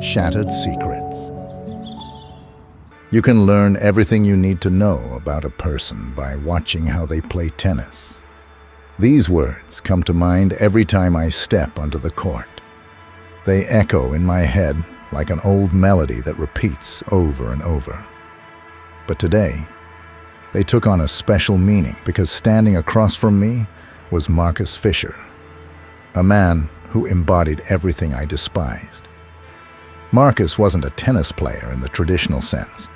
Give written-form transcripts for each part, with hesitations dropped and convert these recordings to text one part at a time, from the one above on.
Shattered Secrets. You can learn everything you need to know about a person by watching how they play tennis. These words come to mind every time I step onto the court. They echo in my head like an old melody that repeats over and over. But today, they took on a special meaning because standing across from me was Marcus Fisher, a man who embodied everything I despised. Marcus wasn't a tennis player in the traditional sense.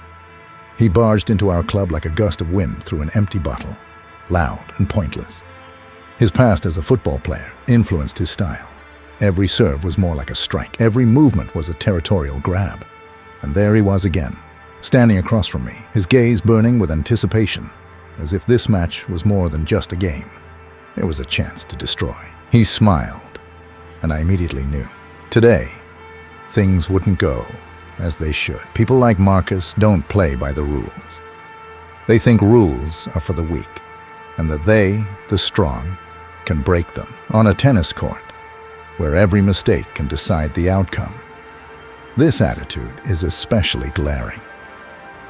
He barged into our club like a gust of wind through an empty bottle, loud and pointless. His past as a football player influenced his style. Every serve was more like a strike. Every movement was a territorial grab. And there he was again, standing across from me, his gaze burning with anticipation, as if this match was more than just a game. It was a chance to destroy. He smiled, and I immediately knew. Today, things wouldn't go as they should. People like Marcus don't play by the rules. They think rules are for the weak, and that they, the strong, can break them. On a tennis court, where every mistake can decide the outcome, this attitude is especially glaring.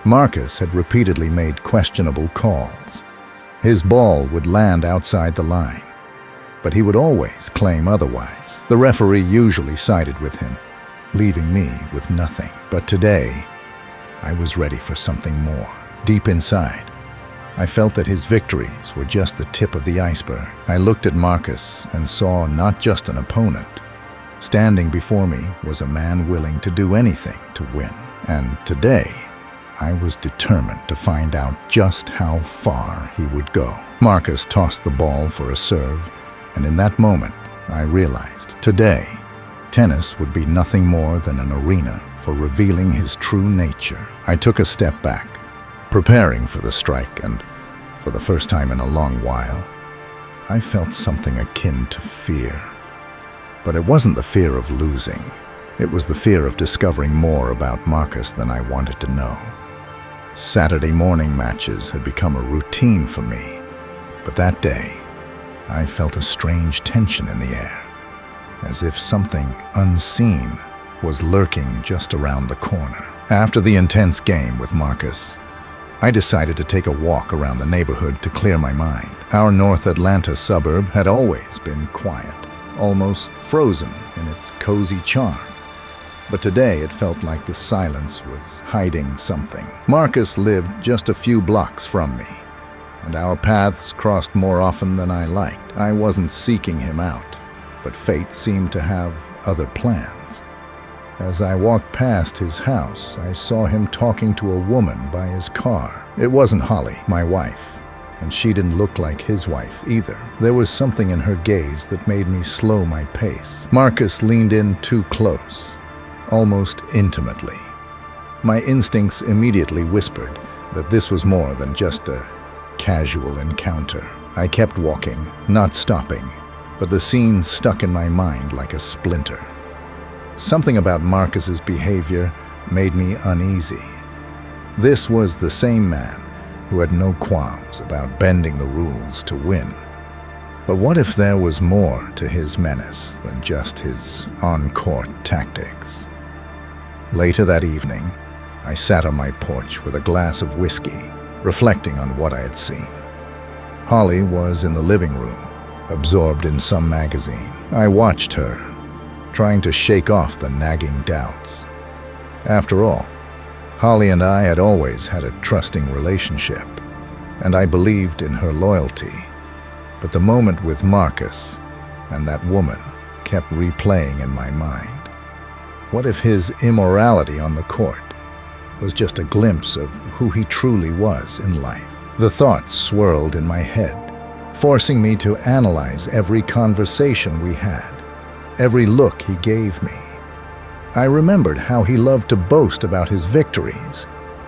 Marcus had repeatedly made questionable calls. His ball would land outside the line, but he would always claim otherwise. The referee usually sided with him, leaving me with nothing. But today, I was ready for something more. Deep inside, I felt that his victories were just the tip of the iceberg. I looked at Marcus and saw not just an opponent. Standing before me was a man willing to do anything to win. And today, I was determined to find out just how far he would go. Marcus tossed the ball for a serve, and in that moment, I realized today, tennis would be nothing more than an arena for revealing his true nature. I took a step back, preparing for the strike, and for the first time in a long while, I felt something akin to fear. But it wasn't the fear of losing. It was the fear of discovering more about Marcus than I wanted to know. Saturday morning matches had become a routine for me, but that day, I felt a strange tension in the air, as if something unseen was lurking just around the corner. After the intense game with Marcus, I decided to take a walk around the neighborhood to clear my mind. Our North Atlanta suburb had always been quiet, almost frozen in its cozy charm. But today it felt like the silence was hiding something. Marcus lived just a few blocks from me, and our paths crossed more often than I liked. I wasn't seeking him out, but fate seemed to have other plans. As I walked past his house, I saw him talking to a woman by his car. It wasn't Holly, my wife, and she didn't look like his wife either. There was something in her gaze that made me slow my pace. Marcus leaned in too close, almost intimately. My instincts immediately whispered that this was more than just a casual encounter. I kept walking, not stopping, but the scene stuck in my mind like a splinter. Something about Marcus's behavior made me uneasy. This was the same man who had no qualms about bending the rules to win. But what if there was more to his menace than just his on-court tactics? Later that evening, I sat on my porch with a glass of whiskey, reflecting on what I had seen. Holly was in the living room, absorbed in some magazine. I watched her, trying to shake off the nagging doubts. After all, Holly and I had always had a trusting relationship, and I believed in her loyalty. But the moment with Marcus and that woman kept replaying in my mind. What if his immorality on the court was just a glimpse of who he truly was in life? The thoughts swirled in my head, forcing me to analyze every conversation we had, every look he gave me. I remembered how he loved to boast about his victories,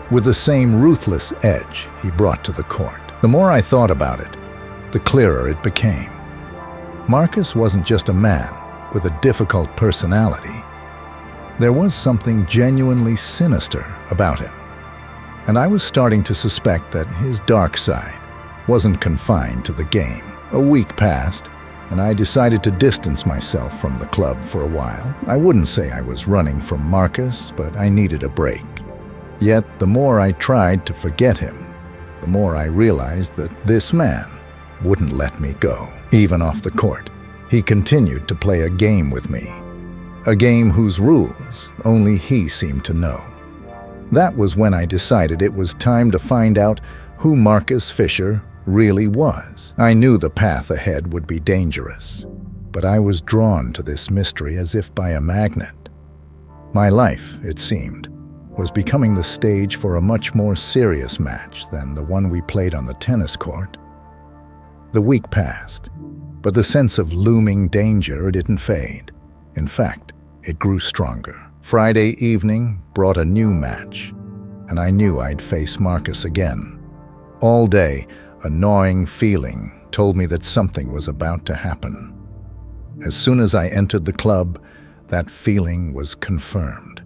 with the same ruthless edge he brought to the court. The more I thought about it, the clearer it became. Marcus wasn't just a man with a difficult personality. There was something genuinely sinister about him, and I was starting to suspect that his dark side wasn't confined to the game. A week passed, and I decided to distance myself from the club for a while. I wouldn't say I was running from Marcus, but I needed a break. Yet, the more I tried to forget him, the more I realized that this man wouldn't let me go. Even off the court, he continued to play a game with me. A game whose rules only he seemed to know. That was when I decided it was time to find out who Marcus Fisher really was. I knew the path ahead would be dangerous, but I was drawn to this mystery as if by a magnet. My life, it seemed, was becoming the stage for a much more serious match than the one we played on the tennis court. The week passed, but the sense of looming danger didn't fade. In fact, it grew stronger. Friday evening brought a new match, and I knew I'd face Marcus again. All day, a gnawing feeling told me that something was about to happen. As soon as I entered the club, that feeling was confirmed.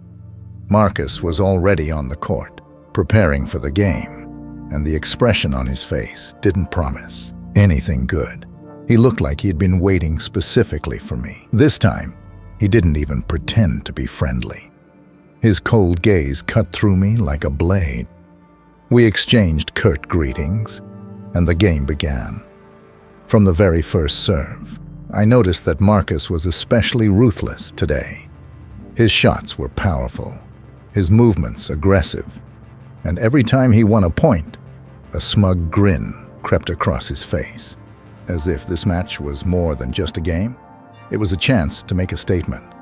Marcus was already on the court, preparing for the game, and the expression on his face didn't promise anything good. He looked like he'd been waiting specifically for me. This time, he didn't even pretend to be friendly. His cold gaze cut through me like a blade. We exchanged curt greetings, and the game began. From the very first serve, I noticed that Marcus was especially ruthless today. His shots were powerful, his movements aggressive, and every time he won a point, a smug grin crept across his face. As if this match was more than just a game, it was a chance to make a statement.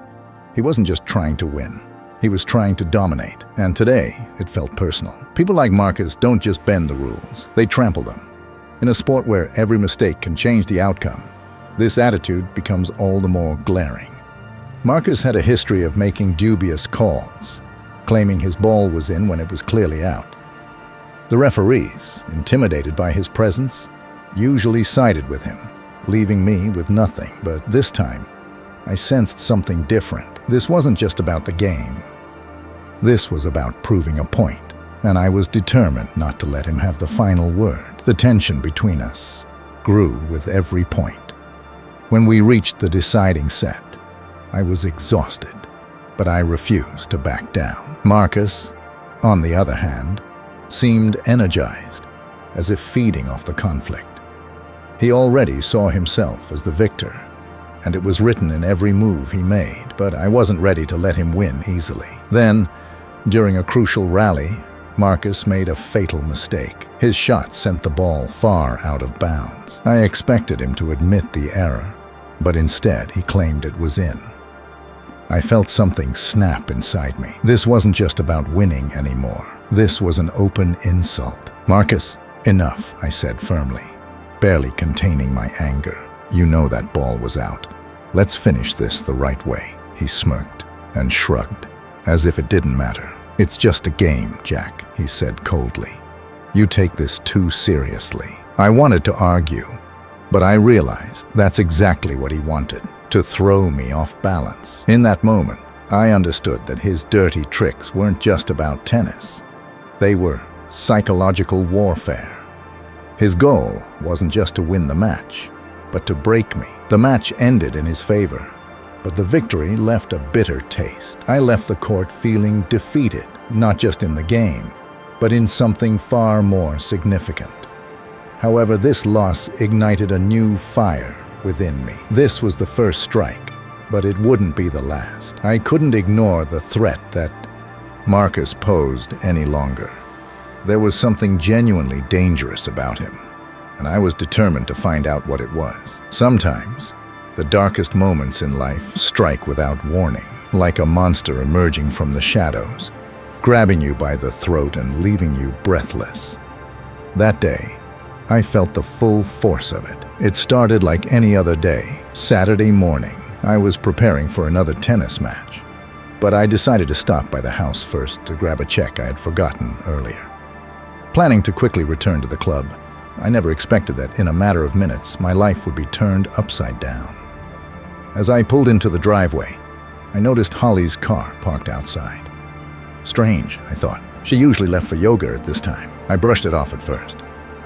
He wasn't just trying to win, he was trying to dominate, and today it felt personal. People like Marcus don't just bend the rules, they trample them. In a sport where every mistake can change the outcome, this attitude becomes all the more glaring. Marcus had a history of making dubious calls, claiming his ball was in when it was clearly out. The referees, intimidated by his presence, usually sided with him, leaving me with nothing. But this time, I sensed something different. This wasn't just about the game. This was about proving a point, and I was determined not to let him have the final word. The tension between us grew with every point. When we reached the deciding set, I was exhausted, but I refused to back down. Marcus, on the other hand, seemed energized, as if feeding off the conflict. He already saw himself as the victor, and it was written in every move he made, but I wasn't ready to let him win easily. Then, during a crucial rally, Marcus made a fatal mistake. His shot sent the ball far out of bounds. I expected him to admit the error, but instead he claimed it was in. I felt something snap inside me. This wasn't just about winning anymore. This was an open insult. "Marcus, enough," I said firmly, barely containing my anger. "You know that ball was out. Let's finish this the right way." He smirked and shrugged, as if it didn't matter. "It's just a game, Jack," he said coldly. "You take this too seriously." I wanted to argue, but I realized that's exactly what he wanted, to throw me off balance. In that moment, I understood that his dirty tricks weren't just about tennis. They were psychological warfare. His goal wasn't just to win the match, but to break me. The match ended in his favor, but the victory left a bitter taste. I left the court feeling defeated, not just in the game, but in something far more significant. However, this loss ignited a new fire within me. This was the first strike, but it wouldn't be the last. I couldn't ignore the threat that Marcus posed any longer. There was something genuinely dangerous about him, and I was determined to find out what it was. Sometimes, the darkest moments in life strike without warning, like a monster emerging from the shadows, grabbing you by the throat and leaving you breathless. That day, I felt the full force of it. It started like any other day. Saturday morning, I was preparing for another tennis match, but I decided to stop by the house first to grab a check I had forgotten earlier. Planning to quickly return to the club, I never expected that in a matter of minutes, my life would be turned upside down. As I pulled into the driveway, I noticed Holly's car parked outside. Strange, I thought. She usually left for yoga at this time. I brushed it off at first,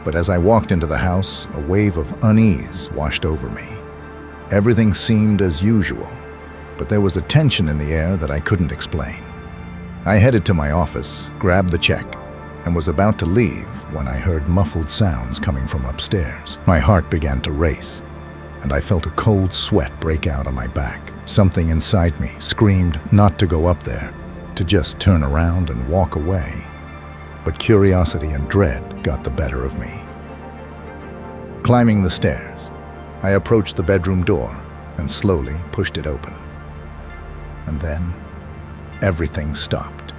but as I walked into the house, a wave of unease washed over me. Everything seemed as usual, but there was a tension in the air that I couldn't explain. I headed to my office, grabbed the check, and was about to leave when I heard muffled sounds coming from upstairs. My heart began to race, and I felt a cold sweat break out on my back. Something inside me screamed not to go up there, to just turn around and walk away. But curiosity and dread got the better of me. Climbing the stairs, I approached the bedroom door and slowly pushed it open. And then, everything stopped.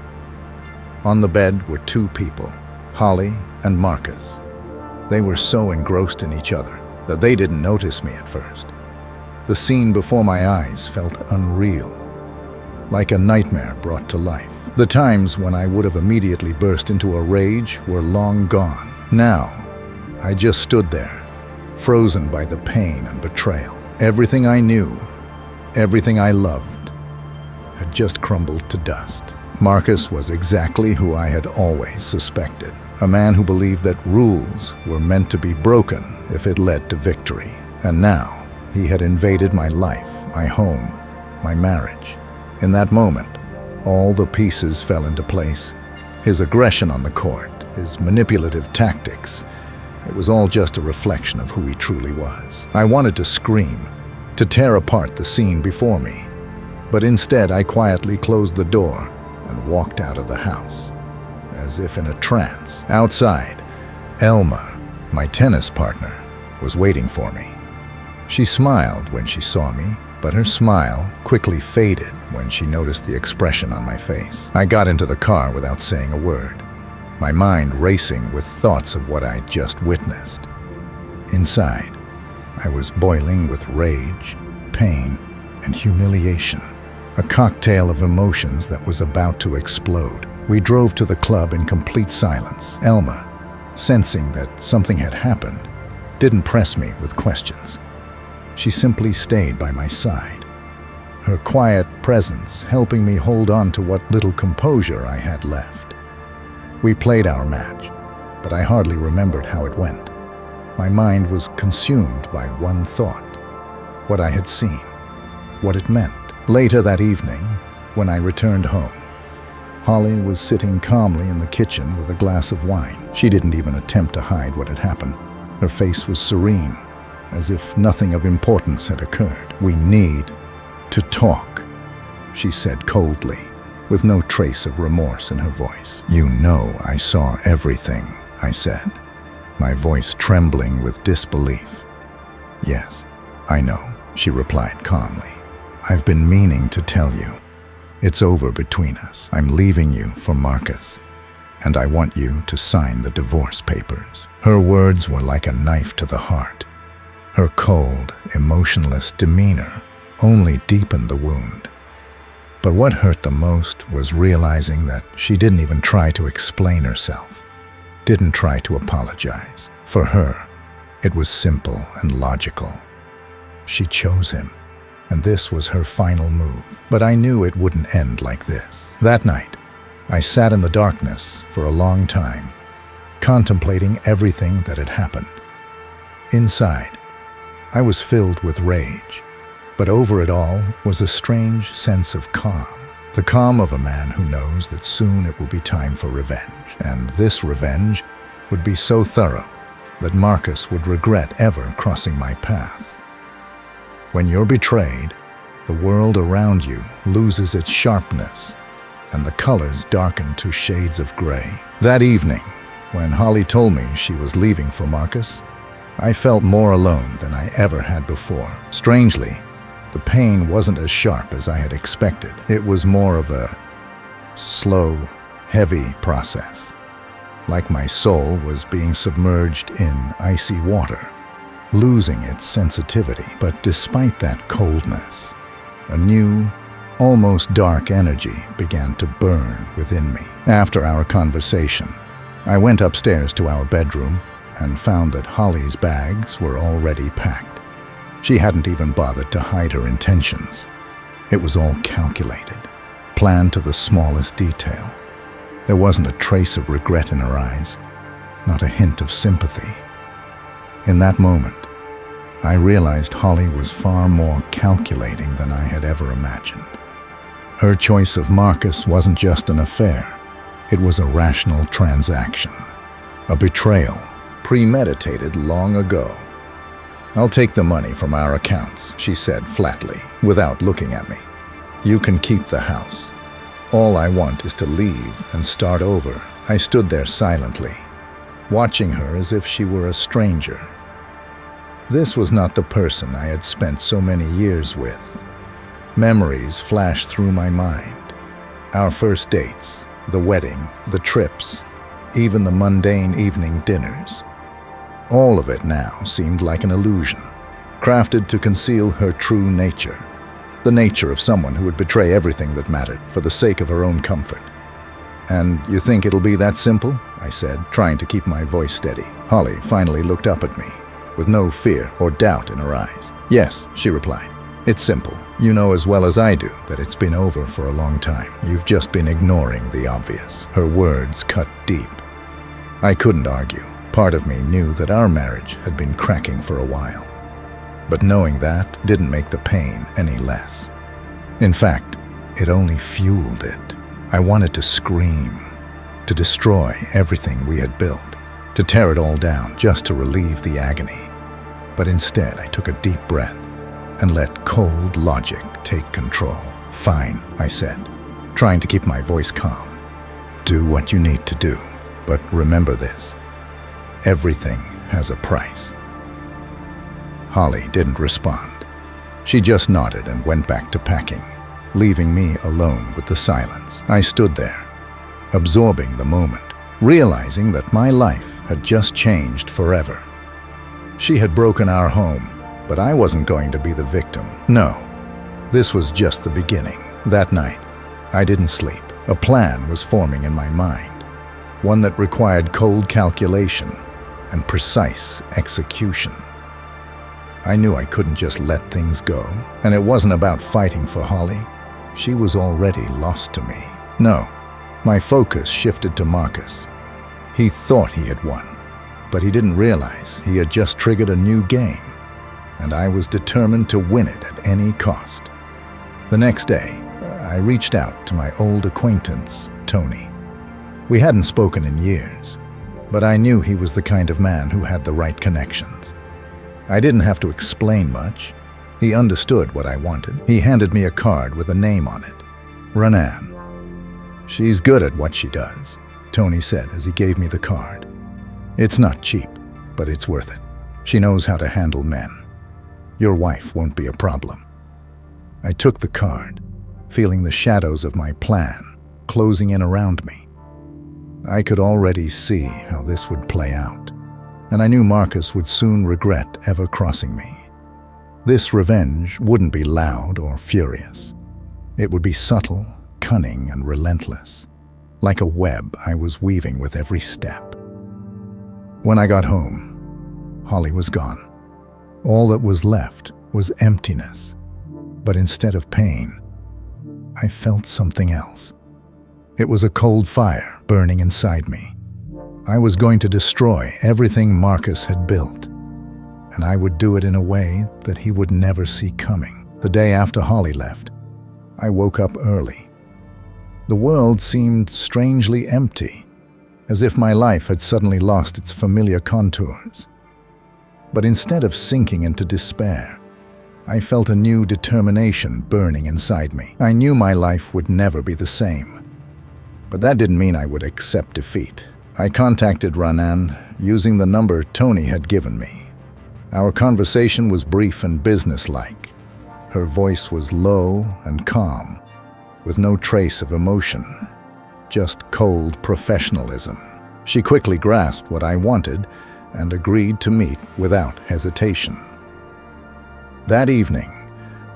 On the bed were two people, Holly and Marcus. They were so engrossed in each other that they didn't notice me at first. The scene before my eyes felt unreal, like a nightmare brought to life. The times when I would have immediately burst into a rage were long gone. Now, I just stood there, frozen by the pain and betrayal. Everything I knew, everything I loved, had just crumbled to dust. Marcus was exactly who I had always suspected. A man who believed that rules were meant to be broken if it led to victory. And now, he had invaded my life, my home, my marriage. In that moment, all the pieces fell into place. His aggression on the court, his manipulative tactics, it was all just a reflection of who he truly was. I wanted to scream, to tear apart the scene before me. But instead, I quietly closed the door and walked out of the house, as if in a trance. Outside, Elma, my tennis partner, was waiting for me. She smiled when she saw me, but her smile quickly faded when she noticed the expression on my face. I got into the car without saying a word, my mind racing with thoughts of what I'd just witnessed. Inside, I was boiling with rage, pain, and humiliation, a cocktail of emotions that was about to explode. We drove to the club in complete silence. Elma, sensing that something had happened, didn't press me with questions. She simply stayed by my side, her quiet presence helping me hold on to what little composure I had left. We played our match, but I hardly remembered how it went. My mind was consumed by one thought: what I had seen, what it meant. Later that evening, when I returned home, Holly was sitting calmly in the kitchen with a glass of wine. She didn't even attempt to hide what had happened. Her face was serene, as if nothing of importance had occurred. "We need to talk," she said coldly, with no trace of remorse in her voice. "You know I saw everything," I said, my voice trembling with disbelief. "Yes, I know," she replied calmly. "I've been meaning to tell you. It's over between us. I'm leaving you for Marcus, and I want you to sign the divorce papers." Her words were like a knife to the heart. Her cold, emotionless demeanor only deepened the wound. But what hurt the most was realizing that she didn't even try to explain herself, didn't try to apologize. For her, it was simple and logical. She chose him, and this was her final move. But I knew it wouldn't end like this. That night, I sat in the darkness for a long time, contemplating everything that had happened. Inside, I was filled with rage, but over it all was a strange sense of calm. The calm of a man who knows that soon it will be time for revenge, and this revenge would be so thorough that Marcus would regret ever crossing my path. When you're betrayed, the world around you loses its sharpness, and the colors darken to shades of gray. That evening, when Holly told me she was leaving for Marcus, I felt more alone than I ever had before. Strangely, the pain wasn't as sharp as I had expected. It was more of a slow, heavy process, like my soul was being submerged in icy water, losing its sensitivity. But despite that coldness, a new, almost dark energy began to burn within me. After our conversation, I went upstairs to our bedroom and found that Holly's bags were already packed. She hadn't even bothered to hide her intentions. It was all calculated, planned to the smallest detail. There wasn't a trace of regret in her eyes, not a hint of sympathy. In that moment, I realized Holly was far more calculating than I had ever imagined. Her choice of Marcus wasn't just an affair. It was a rational transaction. A betrayal, premeditated long ago. "I'll take the money from our accounts," she said flatly, without looking at me. "You can keep the house. All I want is to leave and start over." I stood there silently, watching her as if she were a stranger. This was not the person I had spent so many years with. Memories flashed through my mind. Our first dates, the wedding, the trips, even the mundane evening dinners. All of it now seemed like an illusion, crafted to conceal her true nature. The nature of someone who would betray everything that mattered for the sake of her own comfort. "And you think it'll be that simple?" I said, trying to keep my voice steady. Holly finally looked up at me, with no fear or doubt in her eyes. "Yes," she replied. "It's simple. You know as well as I do that it's been over for a long time. You've just been ignoring the obvious." Her words cut deep. I couldn't argue. Part of me knew that our marriage had been cracking for a while. But knowing that didn't make the pain any less. In fact, it only fueled it. I wanted to scream, to destroy everything we had built, to tear it all down just to relieve the agony. But instead, I took a deep breath and let cold logic take control. "Fine," I said, trying to keep my voice calm. "Do what you need to do, but remember this. Everything has a price." Holly didn't respond. She just nodded and went back to packing, leaving me alone with the silence. I stood there, absorbing the moment, realizing that my life had just changed forever. She had broken our home, but I wasn't going to be the victim. No, this was just the beginning. That night, I didn't sleep. A plan was forming in my mind, one that required cold calculation and precise execution. I knew I couldn't just let things go, and it wasn't about fighting for Holly. She was already lost to me. No, my focus shifted to Marcus. He thought he had won, but he didn't realize he had just triggered a new game, and I was determined to win it at any cost. The next day, I reached out to my old acquaintance, Tony. We hadn't spoken in years, but I knew he was the kind of man who had the right connections. I didn't have to explain much. He understood what I wanted. He handed me a card with a name on it. Renan. "She's good at what she does," Tony said as he gave me the card. "It's not cheap, but it's worth it. She knows how to handle men. Your wife won't be a problem." I took the card, feeling the shadows of my plan closing in around me. I could already see how this would play out, and I knew Marcus would soon regret ever crossing me. This revenge wouldn't be loud or furious. It would be subtle, cunning, and relentless, like a web I was weaving with every step. When I got home, Holly was gone. All that was left was emptiness. But instead of pain, I felt something else. It was a cold fire burning inside me. I was going to destroy everything Marcus had built, and I would do it in a way that he would never see coming. The day after Holly left, I woke up early. The world seemed strangely empty, as if my life had suddenly lost its familiar contours. But instead of sinking into despair, I felt a new determination burning inside me. I knew my life would never be the same. But that didn't mean I would accept defeat. I contacted Renan using the number Tony had given me. Our conversation was brief and businesslike. Her voice was low and calm, with no trace of emotion, just cold professionalism. She quickly grasped what I wanted and agreed to meet without hesitation. That evening,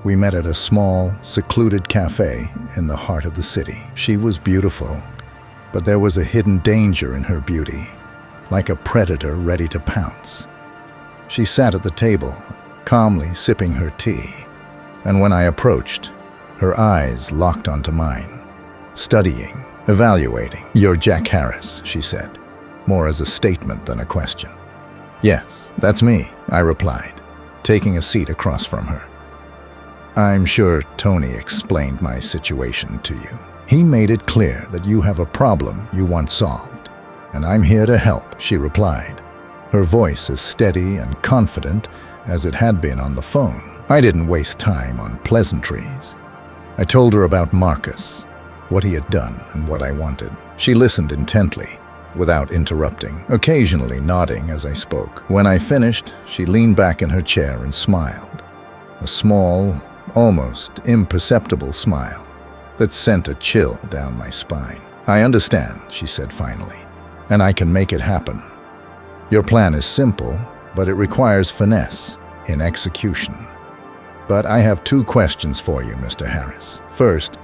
we met at a small, secluded cafe in the heart of the city. She was beautiful, but there was a hidden danger in her beauty, like a predator ready to pounce. She sat at the table, calmly sipping her tea, and when I approached, her eyes locked onto mine, studying, evaluating. "You're Jack Harris," she said, more as a statement than a question. "Yes, that's me," I replied, taking a seat across from her. "I'm sure Tony explained my situation to you. He made it clear that you have a problem you want solved, and I'm here to help," she replied, her voice as steady and confident as it had been on the phone. I didn't waste time on pleasantries. I told her about Marcus, what he had done, and what I wanted. She listened intently, without interrupting, occasionally nodding as I spoke. When I finished, she leaned back in her chair and smiled. A small, almost imperceptible smile that sent a chill down my spine. "I understand," she said finally, "and I can make it happen. Your plan is simple, but it requires finesse in execution. But I have 2 questions for you, Mr. Harris. First,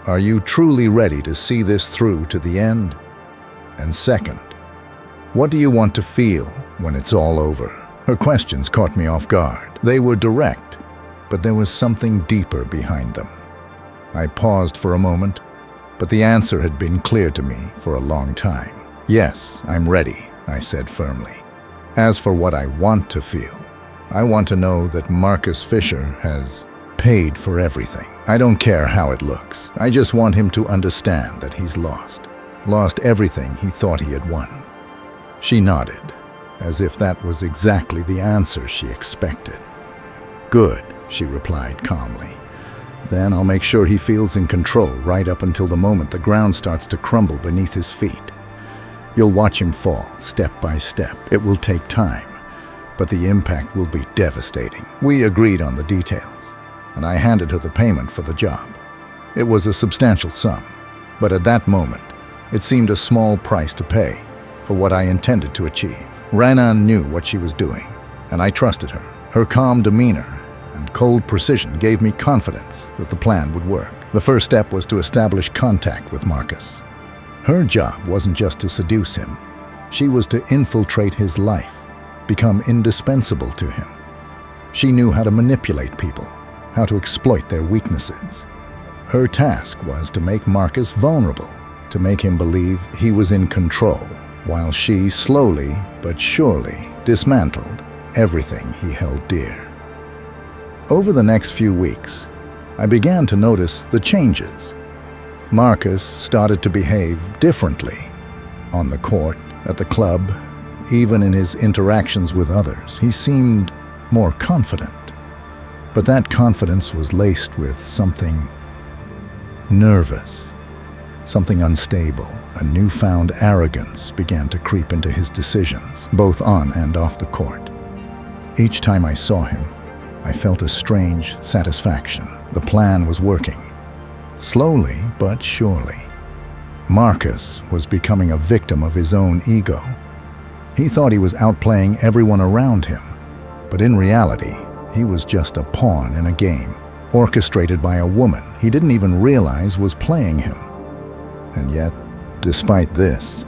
are you truly ready to see this through to the end? And second, what do you want to feel when it's all over?" Her questions caught me off guard. They were direct, but there was something deeper behind them. I paused for a moment, but the answer had been clear to me for a long time. "Yes, I'm ready," I said firmly. "As for what I want to feel, I want to know that Marcus Fisher has paid for everything. I don't care how it looks. I just want him to understand that he's lost everything he thought he had won." She nodded, as if that was exactly the answer she expected. "Good," she replied calmly. "Then I'll make sure he feels in control right up until the moment the ground starts to crumble beneath his feet. You'll watch him fall, step by step. It will take time, but the impact will be devastating." We agreed on the details, and I handed her the payment for the job. It was a substantial sum, but at that moment, it seemed a small price to pay for what I intended to achieve. Renan knew what she was doing, and I trusted her. Her calm demeanor and cold precision gave me confidence that the plan would work. The first step was to establish contact with Marcus. Her job wasn't just to seduce him. She was to infiltrate his life, become indispensable to him. She knew how to manipulate people, how to exploit their weaknesses. Her task was to make Marcus vulnerable, to make him believe he was in control, while she slowly but surely dismantled everything he held dear. Over the next few weeks, I began to notice the changes. Marcus started to behave differently. On the court, at the club, even in his interactions with others, he seemed more confident. But that confidence was laced with something nervous, something unstable. A newfound arrogance began to creep into his decisions, both on and off the court. Each time I saw him, I felt a strange satisfaction. The plan was working. Slowly but surely. Marcus was becoming a victim of his own ego. He thought he was outplaying everyone around him, but in reality, he was just a pawn in a game, orchestrated by a woman he didn't even realize was playing him. And yet, despite this,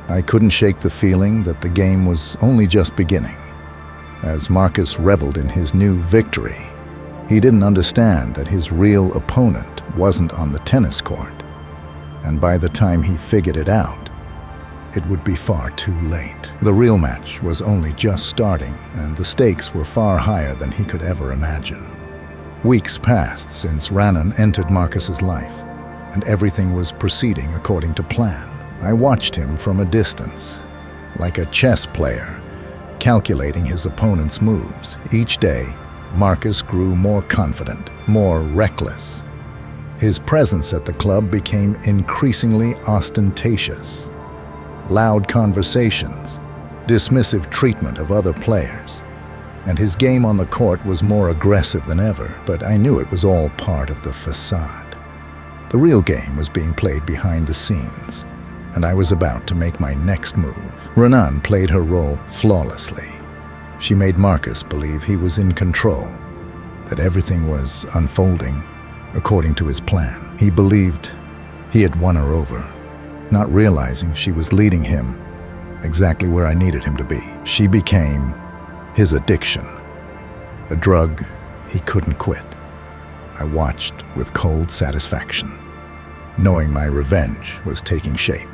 I couldn't shake the feeling that the game was only just beginning. As Marcus reveled in his new victory, he didn't understand that his real opponent wasn't on the tennis court. And by the time he figured it out, it would be far too late. The real match was only just starting, and the stakes were far higher than he could ever imagine. Weeks passed since Renan entered Marcus's life, and everything was proceeding according to plan. I watched him from a distance, like a chess player, calculating his opponent's moves. Each day, Marcus grew more confident, more reckless. His presence at the club became increasingly ostentatious. Loud conversations, dismissive treatment of other players, and his game on the court was more aggressive than ever, but I knew it was all part of the facade. The real game was being played behind the scenes, and I was about to make my next move. Renan played her role flawlessly. She made Marcus believe he was in control, that everything was unfolding according to his plan. He believed he had won her over, not realizing she was leading him exactly where I needed him to be. She became his addiction, a drug he couldn't quit. I watched with cold satisfaction, knowing my revenge was taking shape.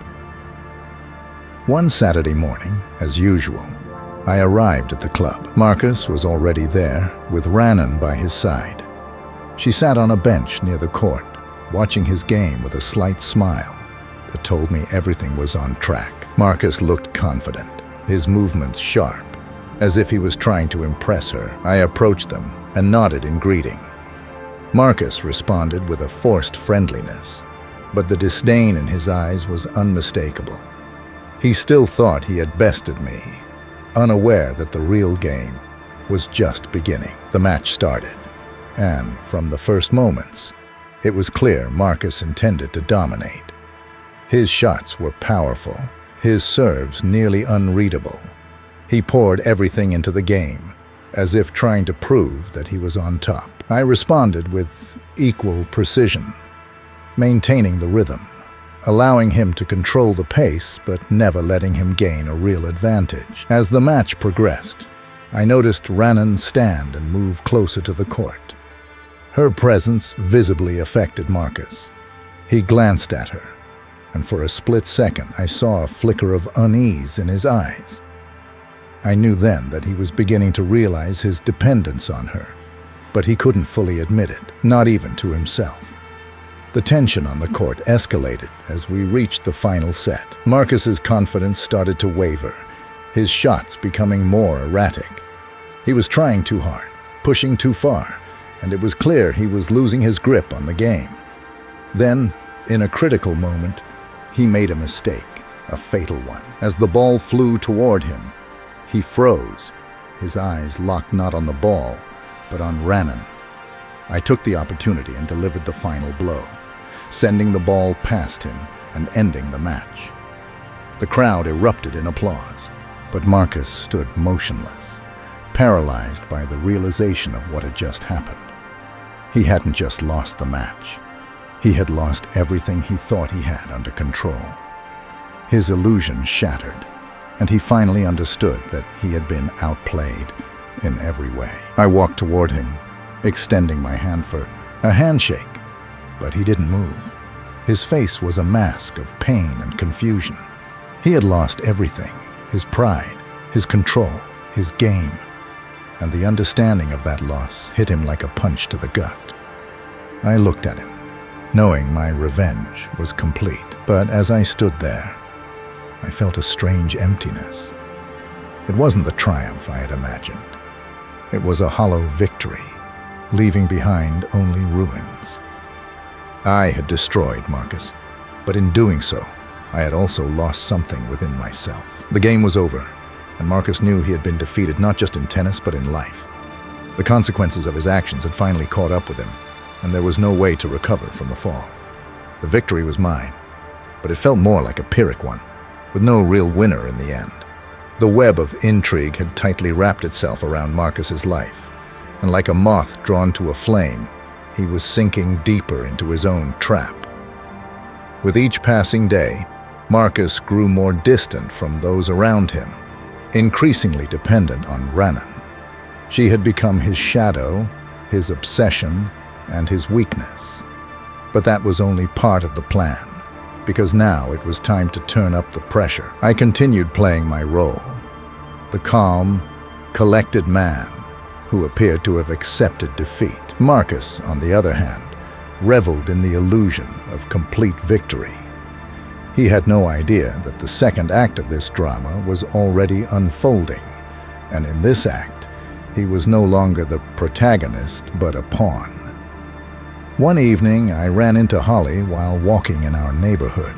One Saturday morning, as usual, I arrived at the club. Marcus was already there, with Rhiannon by his side. She sat on a bench near the court, watching his game with a slight smile that told me everything was on track. Marcus looked confident, his movements sharp, as if he was trying to impress her. I approached them and nodded in greeting. Marcus responded with a forced friendliness, but the disdain in his eyes was unmistakable. He still thought he had bested me, unaware that the real game was just beginning. The match started, and from the first moments, it was clear Marcus intended to dominate. His shots were powerful, his serves nearly unreadable. He poured everything into the game, as if trying to prove that he was on top. I responded with equal precision, maintaining the rhythm, allowing him to control the pace but never letting him gain a real advantage. As the match progressed, I noticed Rhiannon stand and move closer to the court. Her presence visibly affected Marcus. He glanced at her, and for a split second I saw a flicker of unease in his eyes. I knew then that he was beginning to realize his dependence on her, but he couldn't fully admit it, not even to himself. The tension on the court escalated as we reached the final set. Marcus's confidence started to waver, his shots becoming more erratic. He was trying too hard, pushing too far, and it was clear he was losing his grip on the game. Then, in a critical moment, he made a mistake, a fatal one. As the ball flew toward him, he froze, his eyes locked not on the ball, but on Rhiannon. I took the opportunity and delivered the final blow, sending the ball past him and ending the match. The crowd erupted in applause, but Marcus stood motionless, paralyzed by the realization of what had just happened. He hadn't just lost the match. He had lost everything he thought he had under control. His illusion shattered, and he finally understood that he had been outplayed in every way. I walked toward him, extending my hand for a handshake, but he didn't move. His face was a mask of pain and confusion. He had lost everything, his pride, his control, his game, and the understanding of that loss hit him like a punch to the gut. I looked at him, knowing my revenge was complete, but as I stood there, I felt a strange emptiness. It wasn't the triumph I had imagined. It was a hollow victory, leaving behind only ruins. I had destroyed Marcus, but in doing so, I had also lost something within myself. The game was over, and Marcus knew he had been defeated not just in tennis, but in life. The consequences of his actions had finally caught up with him, and there was no way to recover from the fall. The victory was mine, but it felt more like a Pyrrhic one, with no real winner in the end. The web of intrigue had tightly wrapped itself around Marcus's life, and like a moth drawn to a flame, he was sinking deeper into his own trap. With each passing day, Marcus grew more distant from those around him, increasingly dependent on Rhiannon. She had become his shadow, his obsession, and his weakness. But that was only part of the plan, because now it was time to turn up the pressure. I continued playing my role, the calm, collected man who appeared to have accepted defeat. Marcus, on the other hand, reveled in the illusion of complete victory. He had no idea that the second act of this drama was already unfolding, and in this act, he was no longer the protagonist but a pawn. One evening, I ran into Holly while walking in our neighborhood.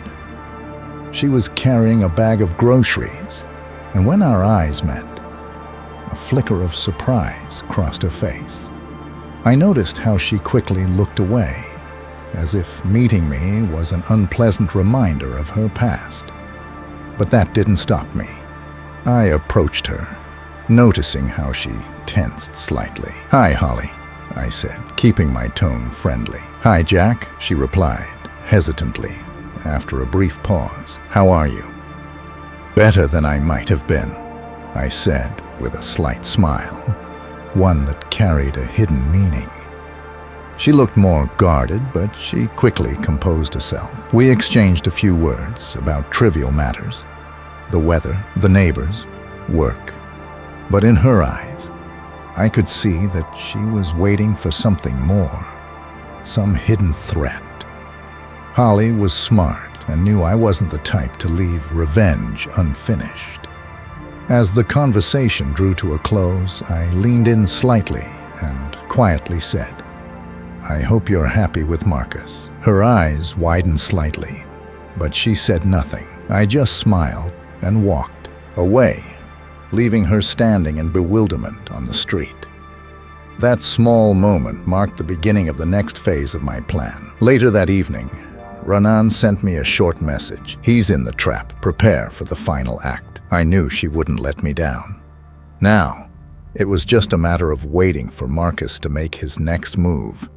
She was carrying a bag of groceries, and when our eyes met, a flicker of surprise crossed her face. I noticed how she quickly looked away, as if meeting me was an unpleasant reminder of her past. But that didn't stop me. I approached her, noticing how she tensed slightly. "Hi, Holly," I said, keeping my tone friendly. "Hi, Jack," she replied, hesitantly, after a brief pause. "How are you?" "Better than I might have been," I said with a slight smile, one that carried a hidden meaning. She looked more guarded, but she quickly composed herself. We exchanged a few words about trivial matters: the weather, the neighbors, work. But in her eyes, I could see that she was waiting for something more, some hidden threat. Holly was smart and knew I wasn't the type to leave revenge unfinished. As the conversation drew to a close, I leaned in slightly and quietly said, "I hope you're happy with Marcus." Her eyes widened slightly, but she said nothing. I just smiled and walked away, leaving her standing in bewilderment on the street. That small moment marked the beginning of the next phase of my plan. Later that evening, Renan sent me a short message. "He's in the trap. Prepare for the final act." I knew she wouldn't let me down. Now, it was just a matter of waiting for Marcus to make his next move,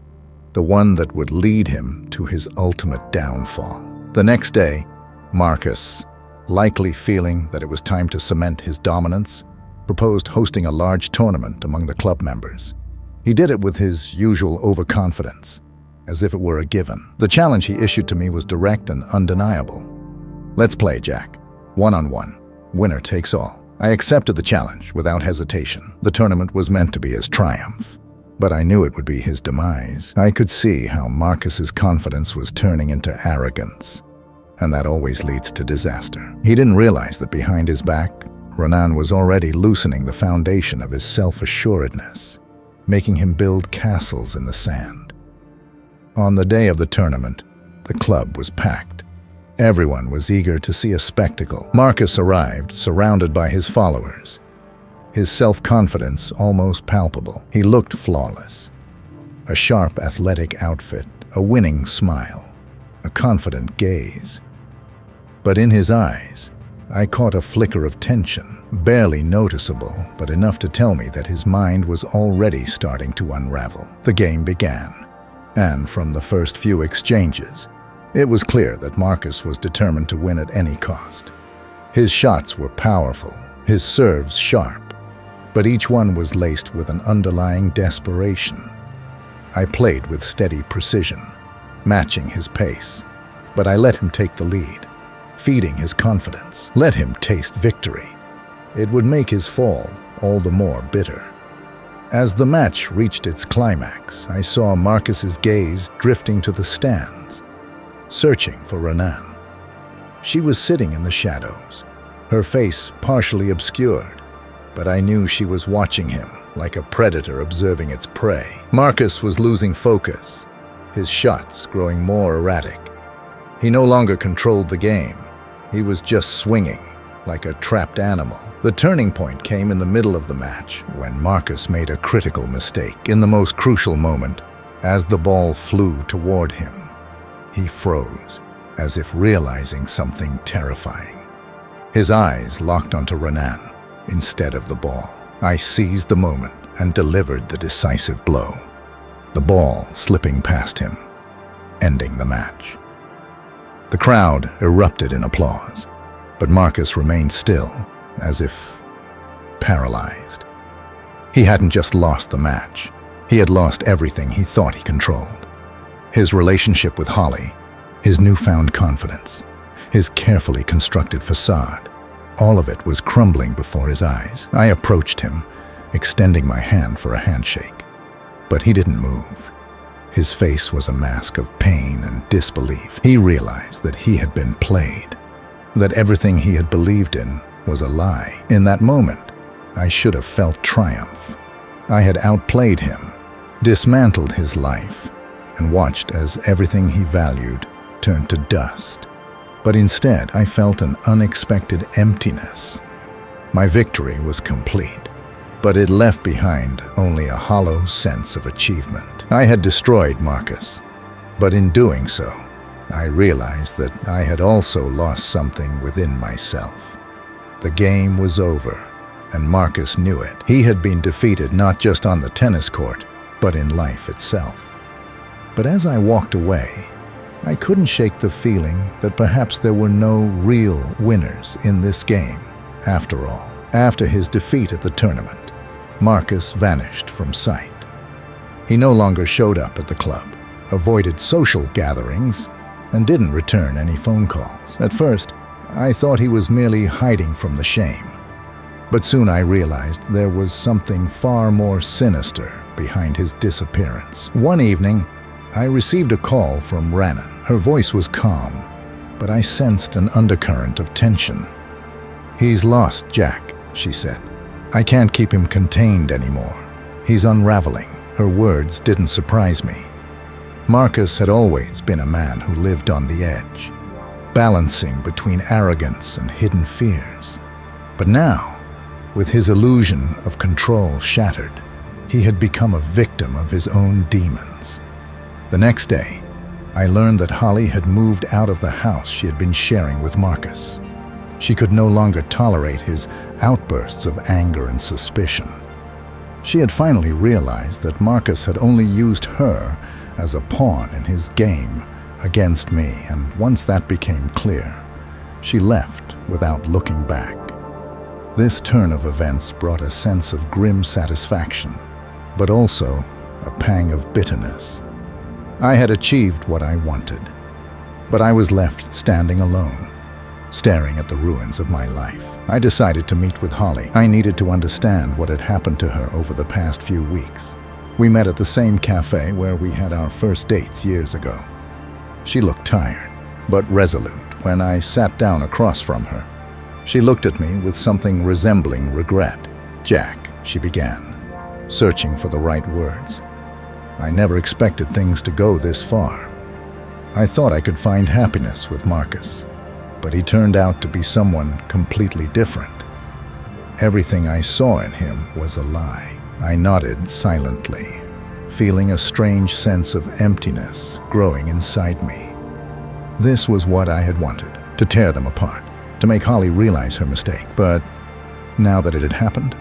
the one that would lead him to his ultimate downfall. The next day, Marcus, likely feeling that it was time to cement his dominance, proposed hosting a large tournament among the club members. He did it with his usual overconfidence, as if it were a given. The challenge he issued to me was direct and undeniable. "Let's play, Jack. One-on-one. Winner takes all." I accepted the challenge without hesitation. The tournament was meant to be his triumph, but I knew it would be his demise. I could see how Marcus's confidence was turning into arrogance, and that always leads to disaster. He didn't realize that behind his back, Renan was already loosening the foundation of his self-assuredness, making him build castles in the sand. On the day of the tournament, the club was packed. Everyone was eager to see a spectacle. Marcus arrived, surrounded by his followers, his self-confidence almost palpable. He looked flawless. A sharp, athletic outfit, a winning smile, a confident gaze. But in his eyes, I caught a flicker of tension, barely noticeable, but enough to tell me that his mind was already starting to unravel. The game began, and from the first few exchanges, it was clear that Marcus was determined to win at any cost. His shots were powerful, his serves sharp, but each one was laced with an underlying desperation. I played with steady precision, matching his pace, but I let him take the lead, feeding his confidence. Let him taste victory. It would make his fall all the more bitter. As the match reached its climax, I saw Marcus's gaze drifting to the stands, searching for Renan. She was sitting in the shadows, her face partially obscured, but I knew she was watching him like a predator observing its prey. Marcus was losing focus, his shots growing more erratic. He no longer controlled the game. He was just swinging like a trapped animal. The turning point came in the middle of the match when Marcus made a critical mistake. In the most crucial moment, as the ball flew toward him, he froze, as if realizing something terrifying. His eyes locked onto Renan instead of the ball. I seized the moment and delivered the decisive blow, the ball slipping past him, ending the match. The crowd erupted in applause, but Marcus remained still, as if paralyzed. He hadn't just lost the match. He had lost everything he thought he controlled. His relationship with Holly, his newfound confidence, his carefully constructed facade, all of it was crumbling before his eyes. I approached him, extending my hand for a handshake, but he didn't move. His face was a mask of pain and disbelief. He realized that he had been played, that everything he had believed in was a lie. In that moment, I should have felt triumph. I had outplayed him, dismantled his life, and watched as everything he valued turned to dust. But instead, I felt an unexpected emptiness. My victory was complete, but it left behind only a hollow sense of achievement. I had destroyed Marcus, but in doing so, I realized that I had also lost something within myself. The game was over, and Marcus knew it. He had been defeated not just on the tennis court, but in life itself. But as I walked away, I couldn't shake the feeling that perhaps there were no real winners in this game. After all, after his defeat at the tournament, Marcus vanished from sight. He no longer showed up at the club, avoided social gatherings, and didn't return any phone calls. At first, I thought he was merely hiding from the shame. But soon I realized there was something far more sinister behind his disappearance. One evening, I received a call from Rhiannon. Her voice was calm, but I sensed an undercurrent of tension. "He's lost, Jack," she said. "I can't keep him contained anymore. He's unraveling." Her words didn't surprise me. Marcus had always been a man who lived on the edge, balancing between arrogance and hidden fears. But now, with his illusion of control shattered, he had become a victim of his own demons. The next day, I learned that Holly had moved out of the house she had been sharing with Marcus. She could no longer tolerate his outbursts of anger and suspicion. She had finally realized that Marcus had only used her as a pawn in his game against me, and once that became clear, she left without looking back. This turn of events brought a sense of grim satisfaction, but also a pang of bitterness. I had achieved what I wanted, but I was left standing alone, staring at the ruins of my life. I decided to meet with Holly. I needed to understand what had happened to her over the past few weeks. We met at the same cafe where we had our first dates years ago. She looked tired, but resolute when I sat down across from her. She looked at me with something resembling regret. "Jack," she began, searching for the right words. "I never expected things to go this far. I thought I could find happiness with Marcus, but he turned out to be someone completely different. Everything I saw in him was a lie." I nodded silently, feeling a strange sense of emptiness growing inside me. This was what I had wanted, to tear them apart, to make Holly realize her mistake. But now that it had happened,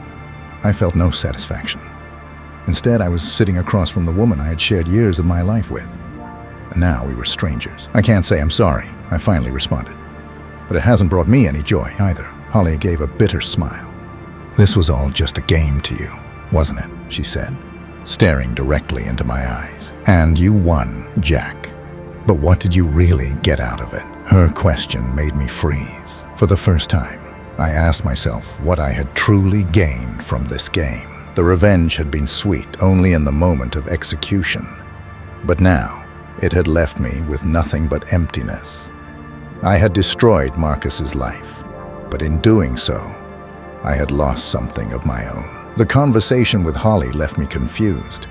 I felt no satisfaction. Instead, I was sitting across from the woman I had shared years of my life with. And now we were strangers. "I can't say I'm sorry," I finally responded. "But it hasn't brought me any joy either." Holly gave a bitter smile. "This was all just a game to you, wasn't it?" she said, staring directly into my eyes. "And you won, Jack. But what did you really get out of it?" Her question made me freeze. For the first time, I asked myself what I had truly gained from this game. The revenge had been sweet only in the moment of execution, but now it had left me with nothing but emptiness. I had destroyed Marcus's life, but in doing so, I had lost something of my own. The conversation with Holly left me confused.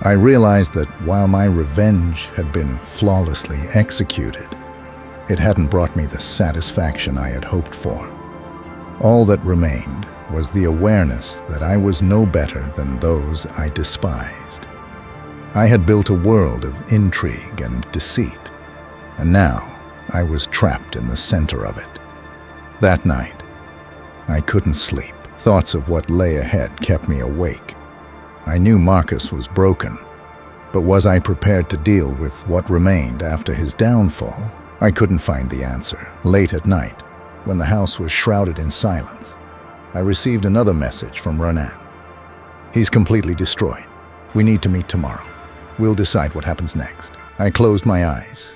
I realized that while my revenge had been flawlessly executed, it hadn't brought me the satisfaction I had hoped for. All that remained was the awareness that I was no better than those I despised. I had built a world of intrigue and deceit, and now I was trapped in the center of it. That night, I couldn't sleep. Thoughts of what lay ahead kept me awake. I knew Marcus was broken, but was I prepared to deal with what remained after his downfall? I couldn't find the answer. Late at night, when the house was shrouded in silence, I received another message from Rhiannon. "He's completely destroyed. We need to meet tomorrow. We'll decide what happens next." I closed my eyes,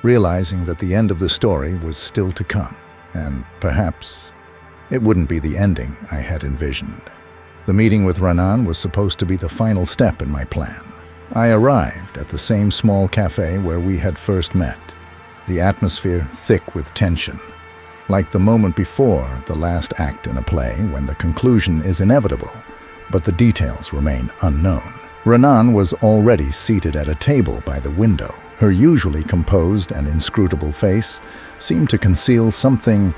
realizing that the end of the story was still to come, and perhaps it wouldn't be the ending I had envisioned. The meeting with Rhiannon was supposed to be the final step in my plan. I arrived at the same small cafe where we had first met, the atmosphere thick with tension, like the moment before the last act in a play when the conclusion is inevitable, but the details remain unknown. Rhiannon was already seated at a table by the window. Her usually composed and inscrutable face seemed to conceal something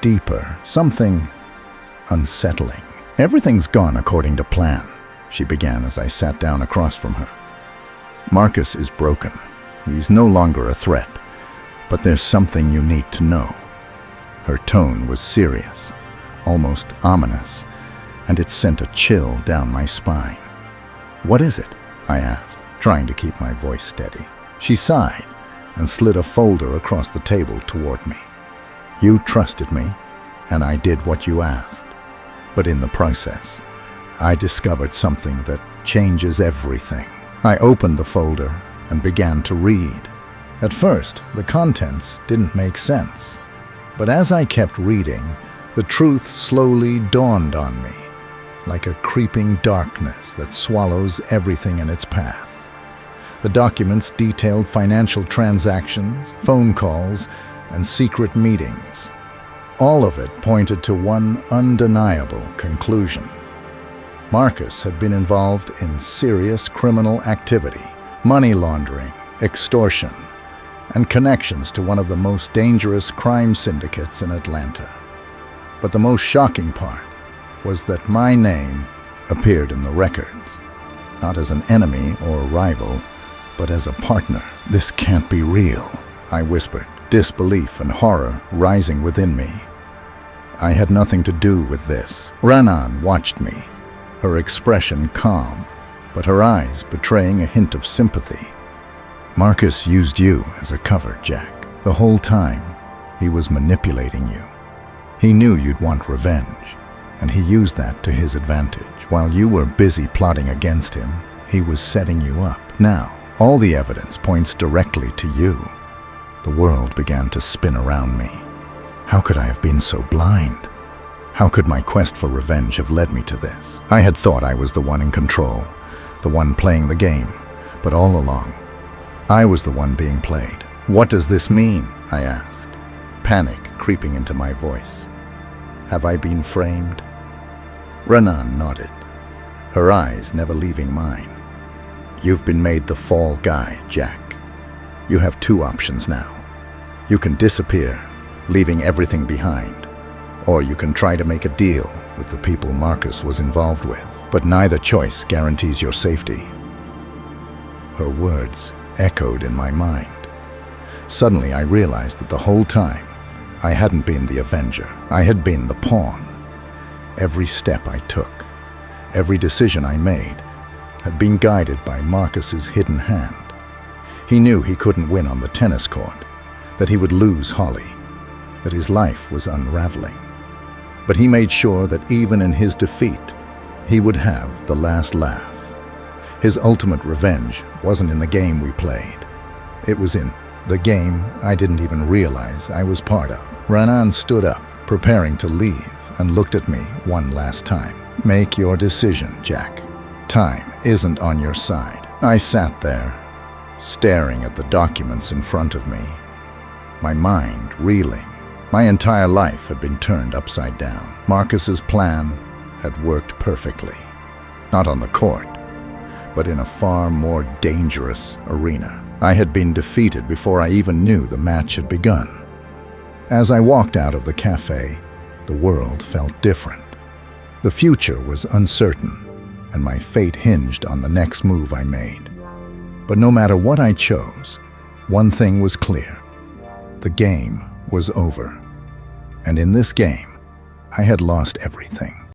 deeper, something unsettling. "Everything's gone according to plan," she began as I sat down across from her. "Marcus is broken. He's no longer a threat. But there's something you need to know." Her tone was serious, almost ominous, and it sent a chill down my spine. "What is it?" I asked, trying to keep my voice steady. She sighed and slid a folder across the table toward me. "You trusted me, and I did what you asked. But in the process, I discovered something that changes everything." I opened the folder and began to read. At first, the contents didn't make sense. But as I kept reading, The truth slowly dawned on me, like a creeping darkness that swallows everything in its path. The documents detailed financial transactions, phone calls, and secret meetings. All of it pointed to one undeniable conclusion. Marcus had been involved in serious criminal activity, money laundering, extortion, and connections to one of the most dangerous crime syndicates in Atlanta. But the most shocking part was that my name appeared in the records, not as an enemy or rival, but as a partner. "This can't be real," I whispered, disbelief and horror rising within me. I had nothing to do with this. Renan watched me, her expression calm, but her eyes betraying a hint of sympathy. "Marcus used you as a cover, Jack. The whole time, he was manipulating you. He knew you'd want revenge, and he used that to his advantage. While you were busy plotting against him, he was setting you up. Now, all the evidence points directly to you." The world began to spin around me. How could I have been so blind? How could my quest for revenge have led me to this? I had thought I was the one in control, the one playing the game, but all along, I was the one being played. "What does this mean?" I asked, panic creeping into my voice. "Have I been framed?" Renan nodded, her eyes never leaving mine. "You've been made the fall guy, Jack. You have two options now. You can disappear, leaving everything behind, or you can try to make a deal with the people Marcus was involved with, but neither choice guarantees your safety." Her words echoed in my mind. Suddenly I realized that the whole time, I hadn't been the avenger. I had been the pawn. Every step I took, every decision I made, had been guided by Marcus's hidden hand. He knew he couldn't win on the tennis court, that he would lose Holly, that his life was unraveling. But he made sure that even in his defeat, he would have the last laugh. His ultimate revenge wasn't in the game we played. It was in the game I didn't even realize I was part of. Renan stood up, preparing to leave, and looked at me one last time. "Make your decision, Jack. Time isn't on your side." I sat there, staring at the documents in front of me, my mind reeling. My entire life had been turned upside down. Marcus's plan had worked perfectly, not on the court, but in a far more dangerous arena. I had been defeated before I even knew the match had begun. As I walked out of the cafe, the world felt different. The future was uncertain, and my fate hinged on the next move I made. But no matter what I chose, one thing was clear. The game was over. And in this game, I had lost everything.